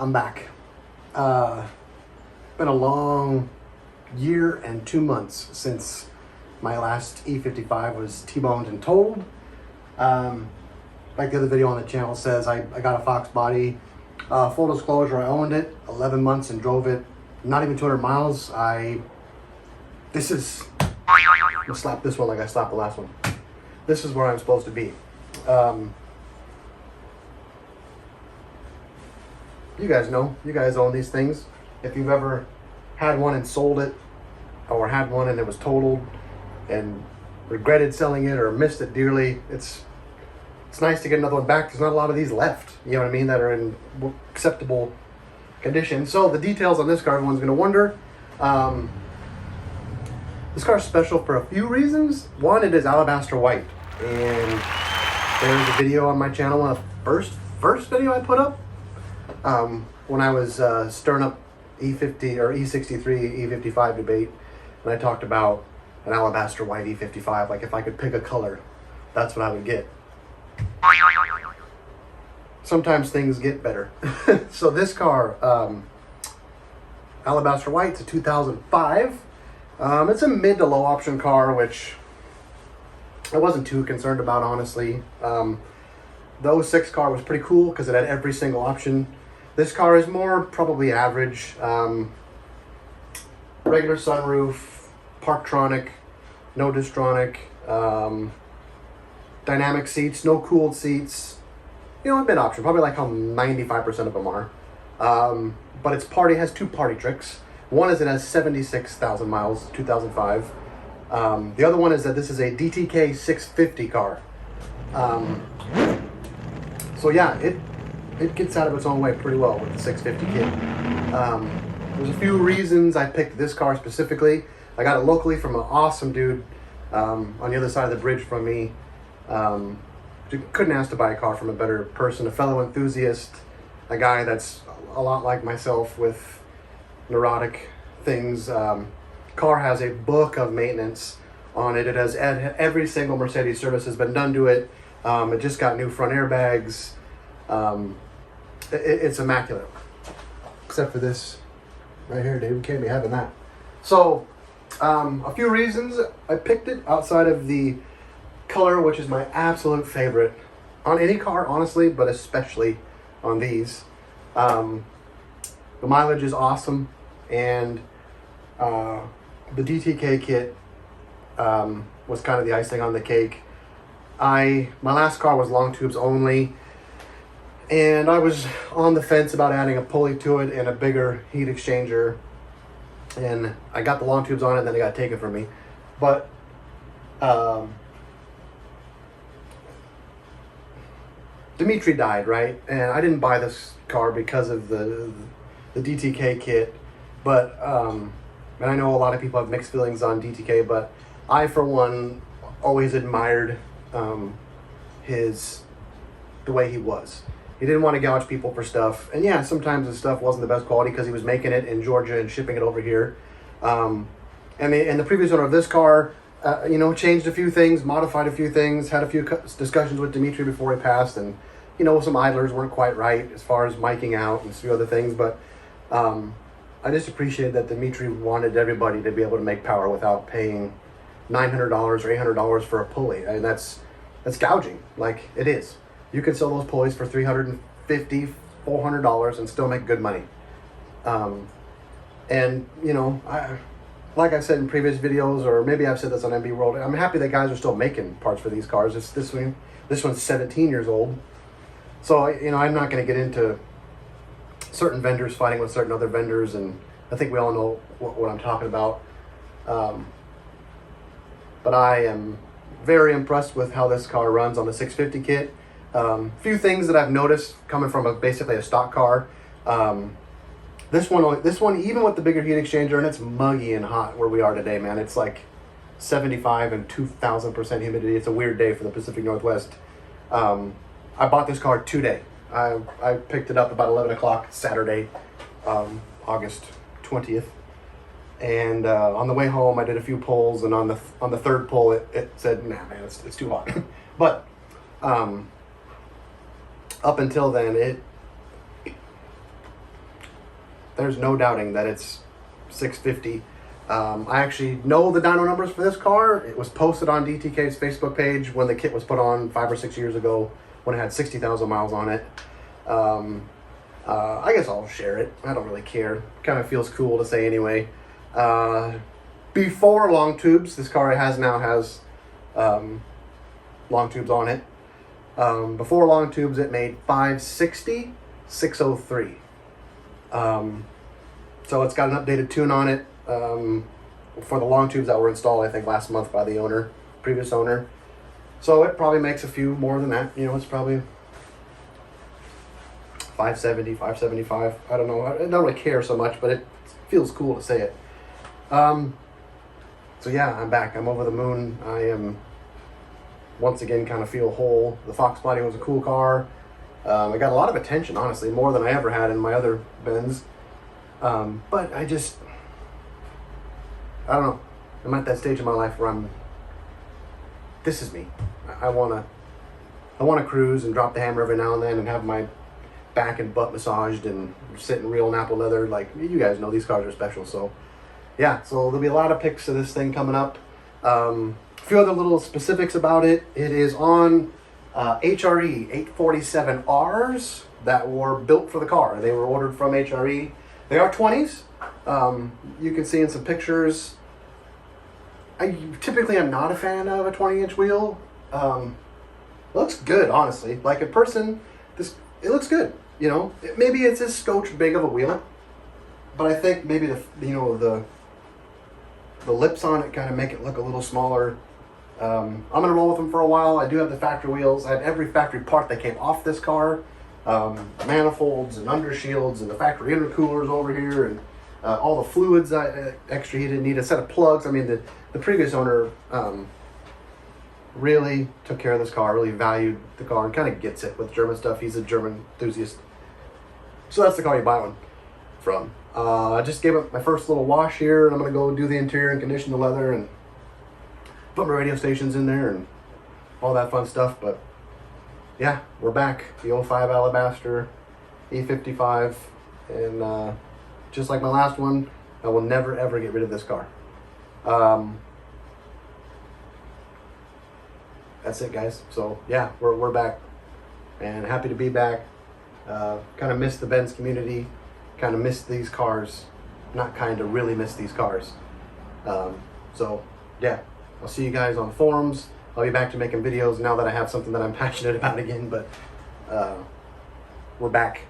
I'm back. Been a long year and 2 months since my last E55 was T-boned and totaled. Like the other video on the channel says, I got a Fox body. Full disclosure, I owned it 11 months and drove it not even 200 miles. I'm gonna slap this one like I slapped the last one. This is where I'm supposed to be. You guys know, you guys own these things. If you've ever had one and sold it, or had one and it was totaled and regretted selling it or missed it dearly, it's nice to get another one back. There's not a lot of these left, you know what I mean, that are in acceptable condition. So the details on this car, everyone's gonna wonder. This car is special for a few reasons. One, it is Alabaster white, and there's a video on my channel, one of the first video I put up, when I was stirring up E50 or E63, E55 debate, and I talked about an Alabaster white E55. Like, if I could pick a color, that's what I would get. Sometimes things get better. So this car, Alabaster white, it's a 2005. It's a mid to low option car, which I wasn't too concerned about, honestly. The 06 car was pretty cool because it had every single option. This car is more probably average. Regular sunroof, Parktronic, no Distronic, dynamic seats, no cooled seats. You know, a mid option, probably like how 95% of them are. But its has two party tricks. One is it has 76,000 miles, 2005. The other one is that this is a DTK 650 car. So yeah, it gets out of its own way pretty well with the 650 kit. There's a few reasons I picked this car specifically. I got it locally from an awesome dude on the other side of the bridge from me. Couldn't ask to buy a car from a better person, a fellow enthusiast, a guy that's a lot like myself with neurotic things. Car has a book of maintenance on it. It has every single Mercedes service has been done to it. It just got new front airbags. It's immaculate, except for this right here, dude. We can't be having that. So a few reasons I picked it outside of the color, which is my absolute favorite on any car, honestly, but especially on these. The mileage is awesome, and the DTK kit was kind of the icing on the cake. My last car was long tubes only, and I was on the fence about adding a pulley to it and a bigger heat exchanger, and I got the long tubes on it, and then it got taken from me. But Dimitri died, right? And I didn't buy this car because of the DTK kit, but and I know a lot of people have mixed feelings on DTK, but I, for one, always admired the way he was. He didn't want to gouge people for stuff, and yeah, sometimes his stuff wasn't the best quality because he was making it in Georgia and shipping it over here. And the previous owner of this car, you know, changed a few things, modified a few things, had a few discussions with Dimitri before he passed, and you know, some idlers weren't quite right as far as miking out and a few other things, but I just appreciate that Dimitri wanted everybody to be able to make power without paying $900 or $800 for a pulley, and that's gouging. Like, it is. You can sell those pulleys for $350, $400 and still make good money. And you know, like I said in previous videos, or maybe I've said this on MB World, I'm happy that guys are still making parts for these cars. This one's 17 years old. So, you know, I'm not going to get into certain vendors fighting with certain other vendors, and I think we all know what I'm talking about. But I am very impressed with how this car runs on the 650 kit. Few things that I've noticed coming from basically a stock car. This one, even with the bigger heat exchanger, and it's muggy and hot where we are today, man. It's like 75 and 2,000% humidity. It's a weird day for the Pacific Northwest. I bought this car today. I picked it up about 11 o'clock Saturday, August 20th. And on the way home, I did a few pulls, and on the third pull, it said, "Nah, man, it's too hot." But up until then, there's no doubting that it's 650. I actually know the dyno numbers for this car. It was posted on DTK's Facebook page when the kit was put on 5 or 6 years ago, when it had 60,000 miles on it. I guess I'll share it. I don't really care. Kind of feels cool to say anyway. Before long tubes, this car now has long tubes on it. Before long tubes, it made 560, 603. So it's got an updated tune on it for the long tubes that were installed, I think, last month by the previous owner. So it probably makes a few more than that. You know, it's probably 570, 575. I don't know. I don't really care so much, but it feels cool to say it. So yeah, I'm back. I'm over the moon. I am once again kind of feel whole. The Fox Body was a cool car. I got a lot of attention, honestly, more than I ever had in my other Benz. But I don't know. I'm at that stage of my life where this is me. I wanna cruise and drop the hammer every now and then and have my back and butt massaged and sit in real Napa leather. Like, you guys know these cars are special. So yeah, so there'll be a lot of pics of this thing coming up. A few other little specifics about it. It is on HRE 847Rs that were built for the car. They were ordered from HRE. They are 20s. You can see in some pictures. I typically am not a fan of a 20-inch wheel. It looks good, honestly. Like, in person, it looks good. You know, maybe it's a scotch big of a wheel, but I think maybe the lips on it kind of make it look a little smaller. I'm gonna roll with them for a while. I do have the factory wheels. I have every factory part that came off this car, manifolds and undershields and the factory intercoolers over here, and all the fluids extra he didn't need, a set of plugs. I mean, the previous owner really took care of this car, really valued the car, and kind of gets it with German stuff. He's a German enthusiast. So that's the car you buy one from. I just gave it my first little wash here, and I'm going to go do the interior and condition the leather and put my radio stations in there and all that fun stuff. But yeah, we're back. The 05 Alabaster, E55, and just like my last one, I will never ever get rid of this car. That's it, guys. So yeah, we're back, and happy to be back. Kind of miss the Benz community, kind of miss these cars, really miss these cars. So yeah, I'll see you guys on the forums. I'll be back to making videos now that I have something that I'm passionate about again, but we're back.